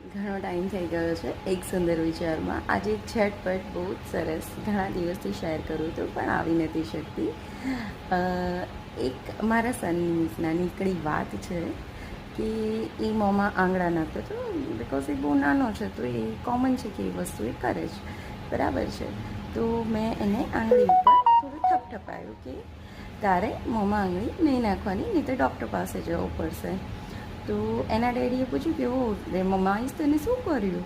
ઘણો ટાઈમ થઈ ગયો છે એક સુંદર વિચારમાં. આજે ઝટપટ બહુ જ સરસ ઘણા દિવસથી શેર કરું હતું પણ આવી નથી શકતી. એક મારા સનની નાનીકડી વાત છે કે એ મોંમાં આંગળા નાખતો હતો. બિકોઝ એ બહુ નાનો છે તો એ કોમન છે કે એ વસ્તુ એ કરે જ બરાબર છે. તો મેં એને આંગળી ઉપર થોડું થપથપાયું કે તારે મોંમાં આંગળી નહીં નાખવાની, નહીં તો ડૉક્ટર પાસે જવું પડશે. તો એના ડેડીએ પૂછ્યું કે ઓ રે મમ્માએ તને શું કર્યું?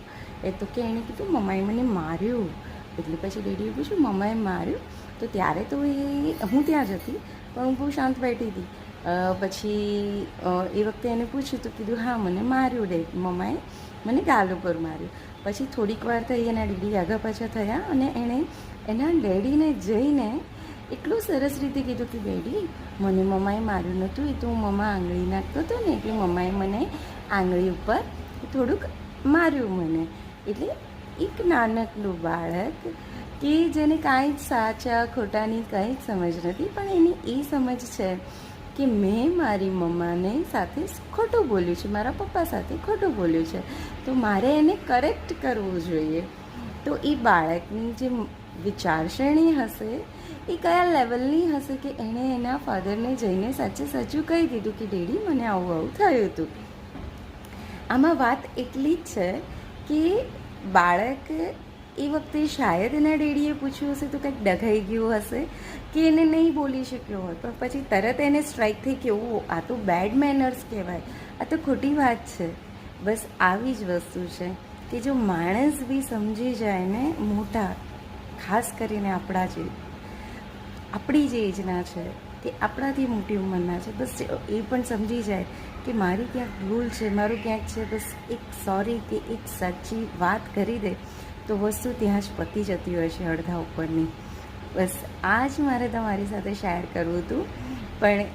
એ તો કે એણે કીધું મમ્માએ મને માર્યું. એટલે પછી ડેડીએ પૂછ્યું મમ્માએ માર્યું? તો ત્યારે તો હું ત્યાં જ હતી પણ હું બહુ શાંત બેઠી હતી. પછી એ વખતે એને પૂછ્યું તો કીધું હા મને માર્યું મમ્માએ મને ગાલ ઉપર માર્યું. પછી થોડીક વાર થઈ એના ડેડી આગળ પાછા થયા અને એણે એના ડેડીને જઈને એટલું સરસ રીતે કીધું કે ડેડી મને મમ્માએ માર્યું નહોતું, એ તો હું મમ્મા આંગળી નાખતો હતો ને એટલે મમ્માએ મને આંગળી ઉપર થોડુંક માર્યું મને. એટલે એક નાનકડું બાળક કે જેને કાંઈ જ સાચા ખોટાની કંઈ જ સમજ નથી પણ એની એ સમજ છે કે મેં મારી મમ્માને સાથે ખોટું બોલ્યું છે, મારા પપ્પા સાથે ખોટું બોલ્યું છે તો મારે એને કરેક્ટ કરવું જોઈએ. તો એ બાળકની જે વિચારસરણી હશે એ કયા લેવલની હશે કે એણે એના ફાધરને જઈને સાચે સાચું કહી દીધું કે ડેડી મને આવું આવું થયું હતું. આમાં વાત એટલી જ છે કે બાળક એ વખતે શાયદ એના ડેડીએ પૂછ્યું હશે તો કંઈક ડઘાઈ ગયું હશે કે એને નહીં બોલી શક્યો હોય પણ પછી તરત એને સ્ટ્રાઇક થઈ કે ઓ આ તો બેડ મેનર્સ કહેવાય, આ તો ખોટી વાત છે. બસ આવી જ વસ્તુ છે કે જો માણસ બી સમજી જાય ને, મોટા ખાસ કરીને આપણી જે એજના છે કે આપણાથી મોટી ઉંમરના છે, બસ એ પણ સમજી જાય કે મારી ક્યાંક ભૂલ છે, મારું ક્યાંક છે, બસ એક સોરી કે એક સાચી વાત કરી દે તો વસ્તુ ત્યાં જ પતી જતી હોય છે અડધા ઉપરની. બસ આ જ મારે તમારી સાથે શેર કરવું હતું. પણ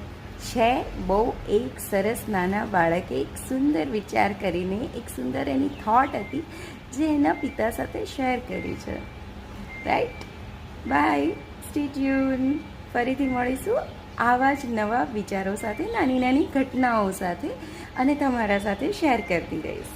છે બહુ એક સરસ નાના બાળકે એક સુંદર વિચાર કરીને એક સુંદર એની થોટ હતી જે એના પિતા સાથે શેર કરી છે. Right, bye, stay tune. ફરીથી મળીશું આવા જ નવા વિચારો સાથે, નાની નાની ઘટનાઓ સાથે અને તમારા સાથે શેર કરતી રહીશ.